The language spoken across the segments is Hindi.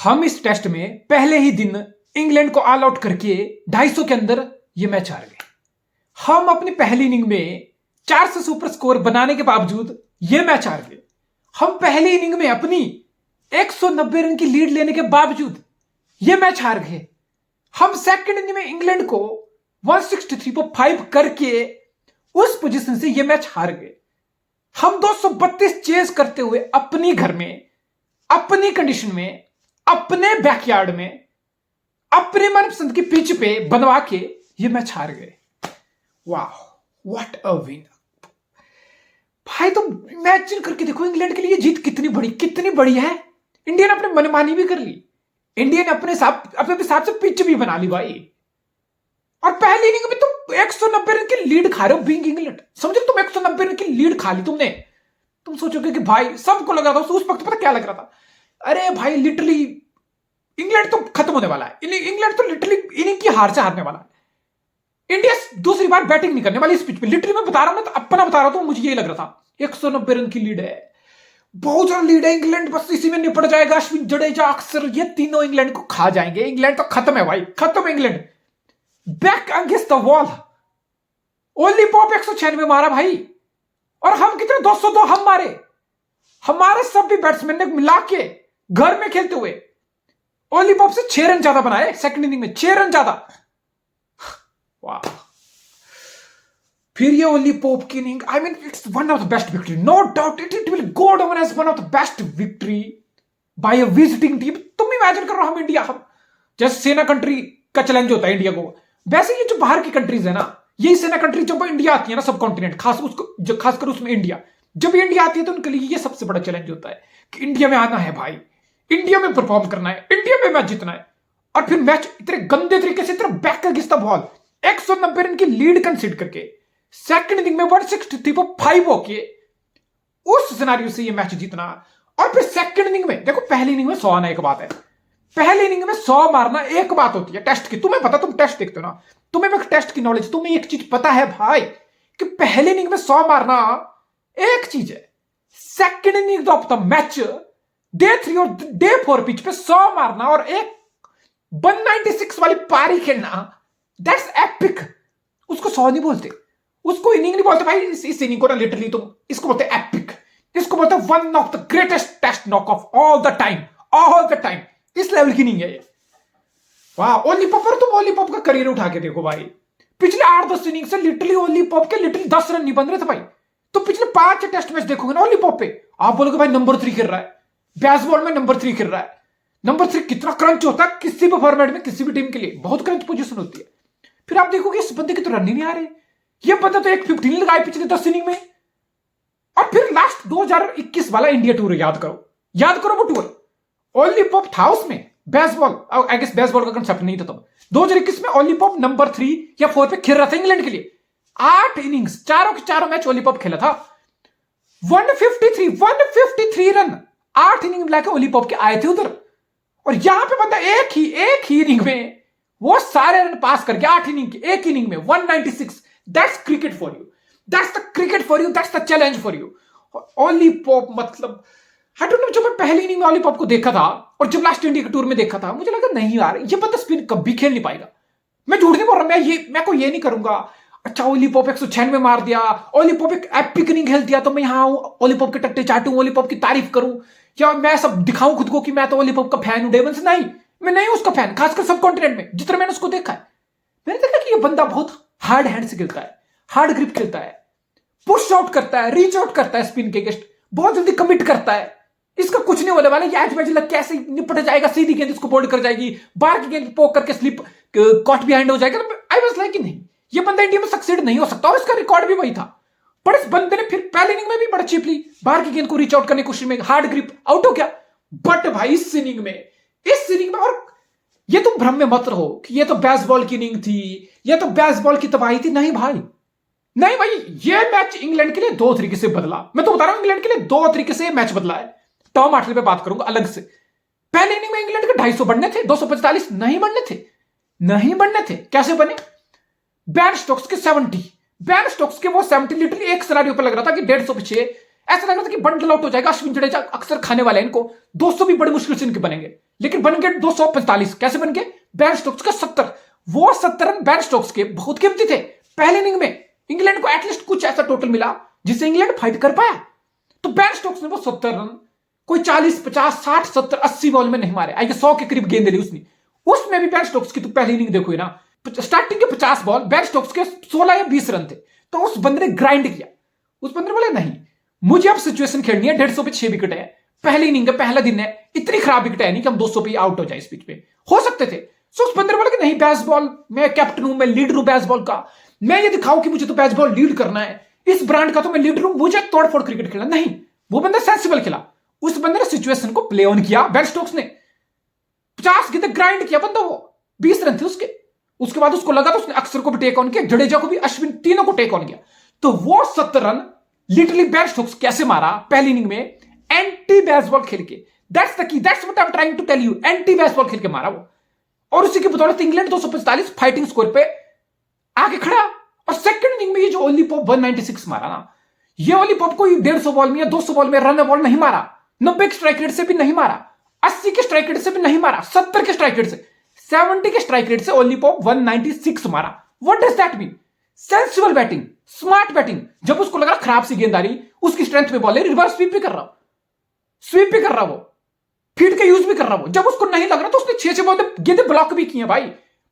हम इस टेस्ट में पहले ही दिन इंग्लैंड को ऑल आउट करके 250 के अंदर ये मैच हार गए। हम अपनी पहली इनिंग में 400 सुपर स्कोर बनाने के बावजूद ये मैच हार गए। हम पहली इनिंग में अपनी 190 रन की लीड लेने के बावजूद ये मैच हार गए। हम सेकंड इनिंग में इंग्लैंड को 163 पर 5 करके उस पोजीशन से ये मैच हार गए। हम 232 चेज करते हुए अपनी घर में, अपनी कंडीशन में, अपने बैकयार्ड में, अपने मनपसंद की पिच पे बनवा के ये मैच हार गए। वाह, व्हाट अ विन भाई। तो इमेजिन करके देखो इंग्लैंड के लिए ये जीत कितनी बड़ी है। इंडिया ने अपने मनमानी भी कर ली, इंडिया ने अपने हिसाब से पिच भी बना ली भाई। और पहली इनिंग में तुम 190 रन की लीड खा रहे हो बीइंग इंग्लैंड। समझो तुम 190 रन की लीड खा ली तुमने। तुम सोचोगे कि भाई सबको लग रहा था उस वक्त, पता क्या लग रहा था, अरे भाई लिटरली इंग्लैंड तो खत्म होने वाला है, इंग्लैंड तो लिटरली इनिंग की हार से हारने वाला है। इंडिया दूसरी बार बैटिंग नहीं करने वाली इस पिच पे। लिटरली मैं बता रहा हूं, मैं तो अपना बता रहा था, मुझे यही लग रहा था। 190 रन की लीड है, बहुत ज्यादा लीड है। इंग्लैंड बस इसी में निपट जाएगा। अश्विन, जडेजा, अक्सर ये तीनों इंग्लैंड को खा जाएंगे। इंग्लैंड तो खत्म है भाई, खत्म है England. Back against the wall. Ollie Pope 196 मारा भाई, और हम कितने 202 हम मारे। हमारे सभी बैट्समैन ने मिला के घर में खेलते हुए ओली पॉप से 6 रन ज्यादा बनाए सेकंड इनिंग में, 6 रन ज्यादा। वाह। फिर ये ओली पॉप की inning, I mean it's one of the best victory, no doubt it will go down as one of the best victory by a visiting team. तुम इमेजिन करो हम इंडिया, हम जैसे सेना कंट्री का चैलेंज होता है इंडिया को, वैसे ये जो बाहर की कंट्रीज है ना, यही सेना कंट्री जब इंडिया आती है ना, सब कॉन्टिनेंट खासकर उसमें इंडिया, जब इंडिया आती है तो उनके लिए ये सबसे बड़ा चैलेंज होता है कि इंडिया में आना है भाई, इंडिया में परफॉर्म करना है, इंडिया में मैच जीतना है। और फिर मैच इतने गंदे तरीके से, इतना back against the ball 190 run की लीड कंसीड करके सेकंड इनिंग में 163 पर 5 होके उस सिनेरियो से ये मैच जीतना। और फिर सेकंड इनिंग में देखो, पहली इनिंग में 100 आना एक बात है, पहली इनिंग में 100 मारना एक बात होती है टेस्ट की। तुम्हें पता, तुम टेस्ट देखते हो ना, तुम्हें एक टेस्ट की नॉलेज, तुम्हें एक चीज पता है भाई कि पहली इनिंग में 100 मारना एक चीज है, second inning of the match day 3 और डे 4 पिच पे 100 मारना और एक 196 वाली पारी खेलना, दैट्स एपिक। उसको 100 नहीं बोलते, उसको इनिंग नहीं बोलते भाई। इस इनिंग को ना लिटरली तुम इसको बोलते एपिक, इसको बोलते one of the greatest test knock of all the time, all the time. इस लेवल की नहीं है ये। वाह, ओली पॉप। और तुम ओली पॉप का करियर उठा के देखो भाई, पिछले 8-10 इनिंग से लिटरली ओली पॉप के लिटरली 10 रन नहीं बन रहे थे भाई। तो पिछले 5 टेस्ट मैच देखोगे ना ओली पॉप पे, आप बोलोगे भाई नंबर 3 खेल रहा है, बेसबॉल में नंबर 3 खेल रहा है। नंबर 3 कितना क्रंच होता है किसी भी फॉर्मेट में, किसी भी टीम के लिए बहुत क्रंच पोजीशन होती है। फिर आप देखोगे इस बंदे के तो रन ही नहीं आ रहे। ये बंदा तो 115 लगाए पिछले 10 इनिंग में। और फिर लास्ट 2021 वाला इंडिया टूर याद करो वो टूर, ओली पॉप था उसमें। बेसबॉल, आई गेस बेसबॉल का कंसेप्ट नहीं था तब। 2021 में ओली पॉप नंबर 3 या 4 पे खेल रहा था इंग्लैंड के लिए। 8 इनिंग्स, चारों के चारों मैच ओली पॉप खेला था। 153 रन 8 इनिंग मिला के ओली पॉप के आए थे उधर। और यहां पे बंदा एक ही इनिंग में वो सारे रन पास करके 8 इनिंग के एक इनिंग में 196। That's cricket for you, that's the cricket for you, that's the challenge for you. Ollie Pope मतलब आई डोंट नो, जब मैं पहली इनिंग में ओली पॉप को देखा था और जब लास्ट इंडिया के टूर में देखा था, मुझे लगा नहीं यार ये बंदा स्पिन कभी खेल नहीं पाएगा। मैं झूठ नहीं बोल रहा, मैं को ये नहीं करूंगा। अच्छा, ओली पॉप 196 मार दिया, ओली पॉप एक एपिक इनिंग खेल दिया तो मैं यहां आऊं, ओली पॉप के टट्टे चाटूं, ओली पॉप की तारीफ करूं, या मैं सब दिखाऊं खुद को कि मैं तो ओली पॉप का फैन हूं डेवन से। नहीं, मैं नहीं उसका फैन, खासकर सब कॉन्टिनेंट में जितना मैंने उसको देखा है। मैंने देखा कि ये बंदा बहुत हार्ड हैंड से खेलता है, हार्ड ग्रिप खेलता है, पुश आउट करता है, रीच आउट करता है स्पिन के अगेंस्ट, बहुत जल्दी कमिट करता है। इसका कुछ नहीं होने वाला, ये एज मैच लग कैसे निपट जाएगा, सीधी गेंद इसको बोल्ड कर जाएगी, बाहर की गेंद पोक करके स्लिप कॉट बिहाइंड हो जाएगा। आई वाज लाइक नहीं, ये बंदा इंडिया में सक्सीड नहीं हो सकता, और इसका रिकॉर्ड भी वही था। पर इस बंदे ने फिर पहले इनिंग में भी बड़ा चीपली बाहर की गेंद को रीच आउट करने की कोशिश में हार्ड ग्रिप आउट हो गया। बट भाई इस इनिंग में और ये तुम भ्रम में मत रहो कि ये तो बेसबॉल की इनिंग थी, ये तो बेसबॉल की तबाही थी। नहीं भाई, नहीं भाई, ये मैच इंग्लैंड के लिए 2 तरीके से बदला। मैं तो बता रहा हूं इंग्लैंड के लिए 2 तरीके से मैच बदला है। टॉम आर्टल पे बात करूंगा अलग से। पहले इनिंग में इंग्लैंड के 250 बनने थे, 245 नहीं बनने थे। कैसे बने? बैन स्टोक्स के 70, बैन स्टोक्स के वो 70 लिटरली एक सिनेरियो पे लग रहा था कि 150 पे 6, ऐसा लग रहा था कि बंडल आउट हो जाएगा। अश्विन, जडेजा अक्सर खाने वाले हैं इनको, 200 भी बड़ी मुश्किल से इनके बनेंगे। लेकिन बन गए 245। कैसे बन गए? बेन स्टोक्स का 70। वो 70 रन बेन स्टोक्स के बहुत कीमती थे पहले इनिंग में। इंग्लैंड को एटलीस्ट कुछ ऐसा टोटल मिला जिससे इंग्लैंड फाइट कर पाया। तो बेन स्टोक्स ने वो 70 रन कोई 40, 50, 60, 70, 80 बॉल में नहीं मारे। आई 100 के करीब गेंद ली उसने। उसमें भी बेन स्टोक्स की तो पहली इनिंग देखो ना, स्टार्टिंग के 50 बॉल बेन स्टोक्स के 16 या 20 रन थे। तो उस बंदे ने ग्राइंड किया। उस बंदे ने बोले नहीं, मुझे अब सिचुएशन खेलनी है, 150 पे 6 विकेट है, पहली इनिंग है, पहला दिन है, इतनी खराब विकेट है नहीं कि हम 200 पे आउट हो जाए इस पिच पे। हो सकते थे। सो उस बंदे ने बोला कि नहीं, बेसबॉल, मैं कैप्टन हूं, मैं लीडर हूं बेसबॉल का, मैं ये दिखाऊं कि मुझे तो बेसबॉल लीड करना है, इस ब्रांड का तो मैं लीडर हूं, मुझे तोड़फोड़ क्रिकेट खेलना नहीं। वो बंदा सेंसिबल खेला। उस बंदे ने सिचुएशन को प्ले ऑन किया। बेन स्टोक्स ने 50 गेंद ग्राइंड किया बंदा। वो 20 रन थे उसके बाद उसको लगा तो उसने अक्षर को भी टेक ऑन किया, जडेजा को भी, अश्विन, तीनों को टेक ऑन किया। तो वो 70 रन लिटरली बेन स्टोक्स कैसे मारा पहली इनिंग में, एंटी बेसबॉल खेल के। That's the key, that's what I am trying to tell you, anti Bazball खेल के मारा वो। और उसी की बदौलत इंग्लैंड 245 फाइटिंग स्कोर पे आगे खड़ा। और सेकंड इनिंग में ये जो ओली पॉप 196 मारा ना, ये ओली पॉप कोई 150 बॉल में या 200 बॉल में रन बॉल नहीं मारा, 90 के स्ट्राइक रेट से भी नहीं मारा, 80 के स्ट्राइक रेट से भी नहीं मारा, 70 के स्ट्राइक रेट से, 70 के स्ट्राइक रेट से ओली पॉप 196 मारा। What does that mean? Sensible batting, smart batting. जब उसको लगा खराब सी गेंद आ रही, उसकी स्ट्रेंथ पे बॉल है, रिवर्स स्वीप भी कर रहा, स्वीप भी कर रहा, वो फील्ड का यूज भी कर रहा वो। जब उसको नहीं लग रहा तो उसने 6 बॉल गेंदे ब्लॉक भी की है भाई,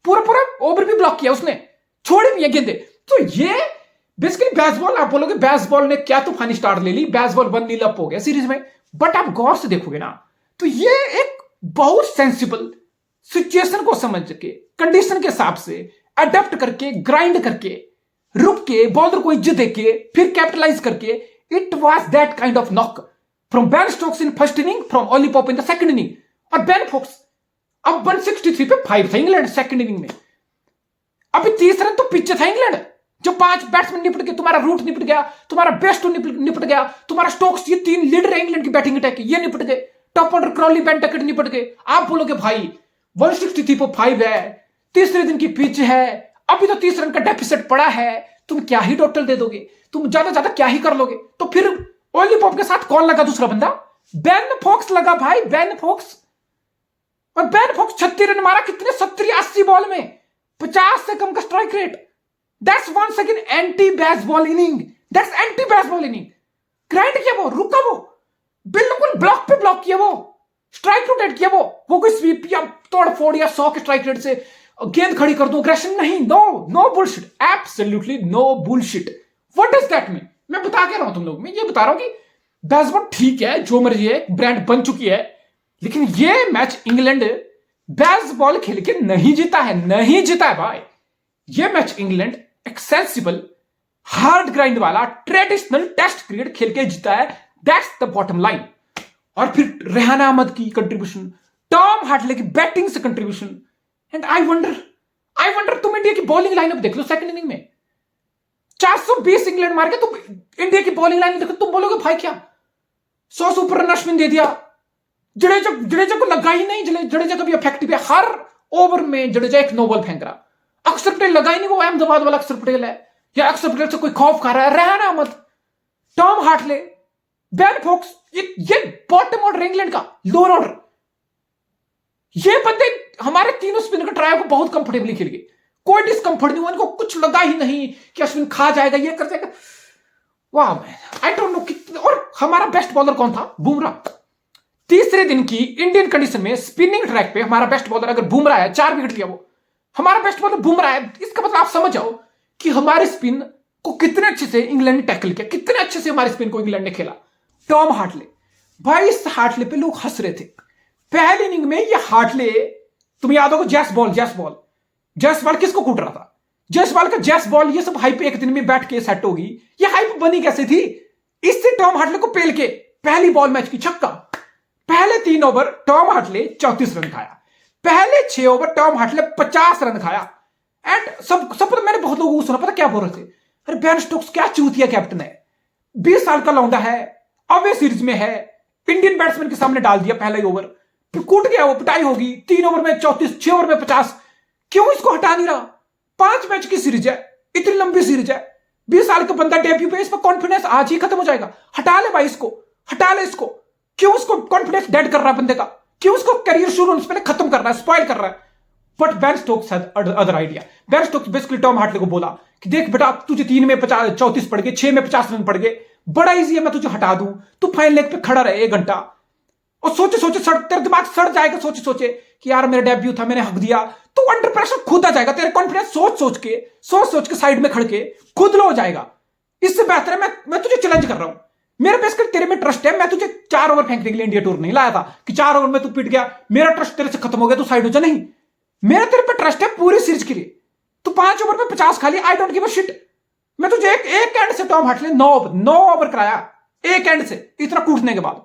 पूरा पूरा ओवर भी ब्लॉक किया उसने, छोड़ी भी है गेंदे। तो ये बेसिकली बेसबॉल, आप बोलोगे बेसबॉल ने क्या तूफानी स्टार्ट ले ली, बेसबॉल 1-0 अप हो गया सीरीज में। बट आप गौर से देखोगे ना, तो ये एक बहुत सेंसिबल सिचुएशन को समझ के, कंडीशन के हिसाब से अडेप्ट करके, ग्राइंड करके, रुक के, बॉलर को इज्जत देके, फिर कैपिटलाइज करके, it was that kind of knock from Ben Stokes in first inning, from Ollie Pope in the second inning. और बेन फोक्स अब 163 पे 5 था इंग्लैंड सेकंड इनिंग में। अभी 30 रन तो पीछे था इंग्लैंड। जो 5 बैट्समैन निपट गए, तुम्हारा रूट निपट गया, तुम्हारा बेस्ट निपट गया, तुम्हारा स्टोक्स, ये 3 लीडर है इंग्लैंड की बैटिंग अटैक, ये निपट गए, टॉप ऑर्डर क्रॉली, बेन टकट निपट गए। आप बोलोगे भाई 163 पे 5 है, तीसरे दिन की पिच है, अभी तो 30 रन का डेफिसिट पड़ा है, तुम क्या ही टोटल दे दोगे, तुम ज्यादा क्या ही कर लोगे। तो फिर ओली पॉप के साथ कौन लगा दूसरा बंदा? बेन फोक्स लगा भाई, बेन फोक्स। और बेन फोक्स 36 रन मारा, कितने, 70-80 बॉल में, 50 से कम का strike rate. That's once again anti Bazball inning, that's anti Bazball inning. Grind किया वो, रुका वो, बिल्कुल ब्लॉक पे ब्लॉक किया वो, स्ट्राइक रोटेट किया वो कोई स्वीप या तोड़ फोड़ या 100 के स्ट्राइक रेट से गेंद खड़ी कर दो, अग्रेशन नहीं, no bullshit, absolutely no bullshit. What does that mean? मैं बता के रहा हूं तुम लोग, मैं ये बता रहा हूं कि बेसबॉल ठीक है, जो मर्जी है, ब्रांड बन चुकी है, लेकिन ये मैच इंग्लैंड बेसबॉल खेल के नहीं जीता है, नहीं जीता है भाई। ये मैच इंग्लैंड एक सेंसिबल, हार्ड ग्राइंड वाला ट्रेडिशनल टेस्ट क्रिकेट खेल के जीता है। That's the bottom line. और फिर रेहान अहमद की कंट्रीब्यूशन, टॉम हार्टले की बैटिंग से कंट्रीब्यूशन, एंड आई वंडर तुम इंडिया की बॉलिंग लाइनअप देख लो सेकंड इनिंग में, 420 इंग्लैंड मार के तुम इंडिया की बॉलिंग लाइन देखो, तुम बोलोगे भाई क्या 100 से ऊपर रन अश्विन दे दिया, जडेजा को लगा ही नहीं, जडेजा का भी इफेक्टिव है, हर ओवर में जडेजा एक नो बॉल फेंक रहा, अक्षर पटेल लगा ही नहीं, वो अहमदाबाद वाला अक्षर पटेल है, या अक्षर पटेल से कोई खौफ खा रहा है। Rehan Ahmed, Tom Hartley, Ben Foakes, ये बॉटम ऑर्डर इंग्लैंड का, लोअर ऑर्डर, ये बंदे हमारे तीनों स्पिनर का ट्रायल को बहुत कंफर्टेबली खेल गए, कोई डिस्कंफर्ट नहीं हुआ, इनको कुछ लगा ही नहीं कि अश्विन खा जाएगा, ये कर जाएगा। वाह मैन, आई डोंट नो कितने। और हमारा बेस्ट बॉलर कौन था? बुमराह। तीसरे दिन की इंडियन कंडीशन में स्पिनिंग ट्रैक पे हमारा बेस्ट बॉलर अगर बुमराह है, 4 विकेट लिया वो, हमारा बेस्ट बॉलर बुमराह है। इसका मतलब आप समझ जाओ कि हमारे स्पिन को कितने अच्छे से इंग्लैंड ने टैकल किया, कितने अच्छे से हमारे स्पिन को इंग्लैंड ने खेला। टॉम हार्टले, भाई इस हार्टले पे लोग हंस रहे थे पहली इनिंग में। ये हार्टले, तुम्हें याद होगा जैसवाल किसको कूट रहा था? जैसवाल का जैसबॉल, ये सब हाइप एक दिन में बैठ के सेट होगी। ये हाइप बनी कैसे थी? इससे टॉम हार्टले को पेल के पहली बॉल मैच की छक्का। पहले 3 ओवर टॉम हार्टले 34 रन खाया, पहले 6 ओवर टॉम हार्टले 50 रन खाया। एंड सब मैंने बहुत लोगों को सुना, पता क्या बोल रहे थे, अरे बेन स्टोक्स क्या चूतिया कैप्टन है, 20 साल का लौंडा है, अवे सीरीज में है, इंडियन बैट्समैन के सामने डाल दिया पहला ही ओवर, फिर कूट गया, वो पिटाई होगी, 3 ओवर में 34, 6 ओवर में 50, क्यों इसको हटा नहीं रहा? 5 मैच की सीरीज है, इतनी लंबी सीरीज है, 20 साल का बंदा डेब्यू पे, इसका कॉन्फिडेंस आज ही खत्म हो जाएगा। हटा ले भाई इसको, हटा ले इसको। क्यों इसको कॉन्फिडेंस डेड कर रहा है बंदे का? कि उसको करियर शुरू होने से पहले खत्म करना है, स्पॉइल कर रहा है। But Ben Stokes had other idea. Ben Stokes basically Tom Hartley को बोला कि देख बेटा, तुझे 3 में 34 पड़ गए, 6 में 50 रन पड़ गए, बड़ा इजी है, मैं तुझे हटा दूं, तू फाइन लेग पे खड़ा रहे 1 घंटा और सोचे सोचे तेरा दिमाग सड़ जाएगा सोचे सोचे कि यार मेरा डेब्यू था, मैंने हक दिया। तो अंडर प्रेशर खुद आ जाएगा, तेरे कॉन्फिडेंस सोच सोच के साइड में खड़ के खुद लो हो जाएगा। इससे बेहतर है मैं तुझे चैलेंज कर रहा हूं, मेरा बेसिकली तेरे में ट्रस्ट है। मैं तुझे 4 ओवर फेंकने के लिए इंडिया टूर नहीं लाया था कि 4 ओवर में तू पिट गया, मेरा ट्रस्ट तेरे से खत्म हो गया, तू साइड हो जा। नहीं, मेरा तेरे पे ट्रस्ट है पूरी सीरीज के लिए। तू 5 ओवर में 50 खा लिया, I don't give a shit. मैं तुझे एक एंड से टॉम हार्टले 9 ओवर कराया, एक एंड से, इतना कूटने के बाद।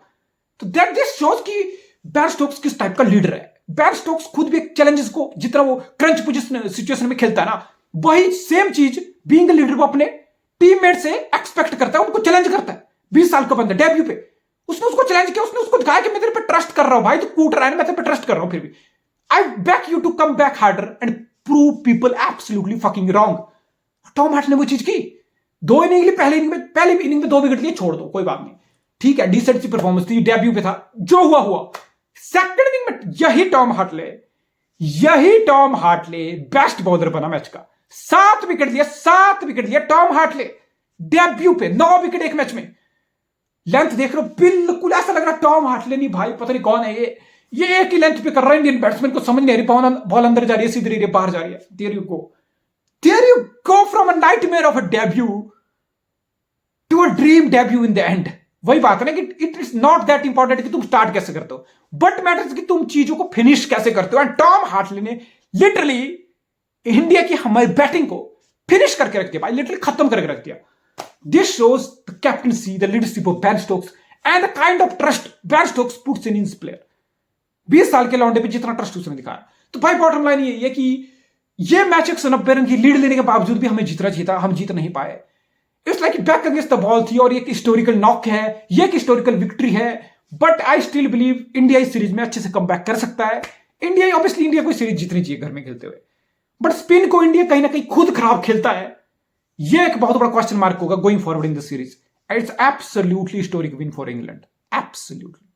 तो दैट दिस शोज कि बेन स्टोक्स किस टाइप का लीडर है। बेन स्टोक्स खुद भी चैलेंजेस को, जितना वो क्रंच पोजीशन सिचुएशन में खेलता है ना, वही सेम चीज बीइंग लीडर वो अपने टीममेट से एक्सपेक्ट करता है, उनको चैलेंज करता है। 20 साल का बंदा डेब्यू पे, उसने उसको चैलेंज किया, उसने उसको दिखाया कि मैं तेरे पे ट्रस्ट कर रहा हूं भाई, तू कूट रहा है, मैं तेरे पे ट्रस्ट कर रहा हूं। फिर भी I back you to come back harder and prove people absolutely fucking wrong. Tom Hart ने वो चीज की। 2 इनिंग लिए, पहली इनिंग में 2 विकेट लिए, छोड़ दो कोई बात नहीं, ठीक है, डिसेंट सी परफॉर्मेंस थी, डेब्यू पे था, जो हुआ। सेकंड इनिंग में यही टॉम हार्टले बेस्ट बॉलर बना मैच का। 7 विकेट लिया टॉम हार्टले डेब्यू पे, 9 विकेट एक मैच में। लेंथ देख रहे हो, बिल्कुल ऐसा लग रहा टॉम हार्टले नहीं भाई, पता नहीं कौन है ये एक ही लेंथ पे कर रहा है। इंडियन बैट्समैन को समझ नहीं आ रही, बॉल अंदर जा रही है, सीधी बाहर जा रही है। There you go from a nightmare of a debut to a dream debut in the end. वही बात है ना कि it is not that important कि तुम स्टार्ट कैसे करते हो, बट मैटर्स कि तुम चीजों को फिनिश कैसे करते हो। एंड टॉम हार्टले ने लिटरली इंडिया की हमारी बैटिंग को फिनिश करके रख दिया भाई, लिटरली खत्म करके रख दिया। This shows the captaincy, the leadership of Ben Stokes and the kind of trust Ben Stokes puts in his player. 20 साल के लौंडे पे जितना ट्रस्ट उसने दिखाया। तो भाई बॉटम लाइन ये है कि ये मैच 190 रन की लीड लेने के बावजूद भी हमें जीतना था, हम जीत नहीं पाए। It's like back against the ball थी और ये हिस्टोरिकल नॉक है, ये एक हिस्टोरिकल विक्ट्री है। But I still believe India इस सीरीज में अच्छे से कम बैक कर सकता है। इंडिया को सीरीज जीतनी चाहिए घर में खेलते हुए, बट स्पिन को इंडिया कहीं ना कहीं खुद खराब खेलता है। ये एक बहुत बड़ा क्वेश्चन मार्क होगा going forward in the series. It's absolutely historic win for England, absolutely.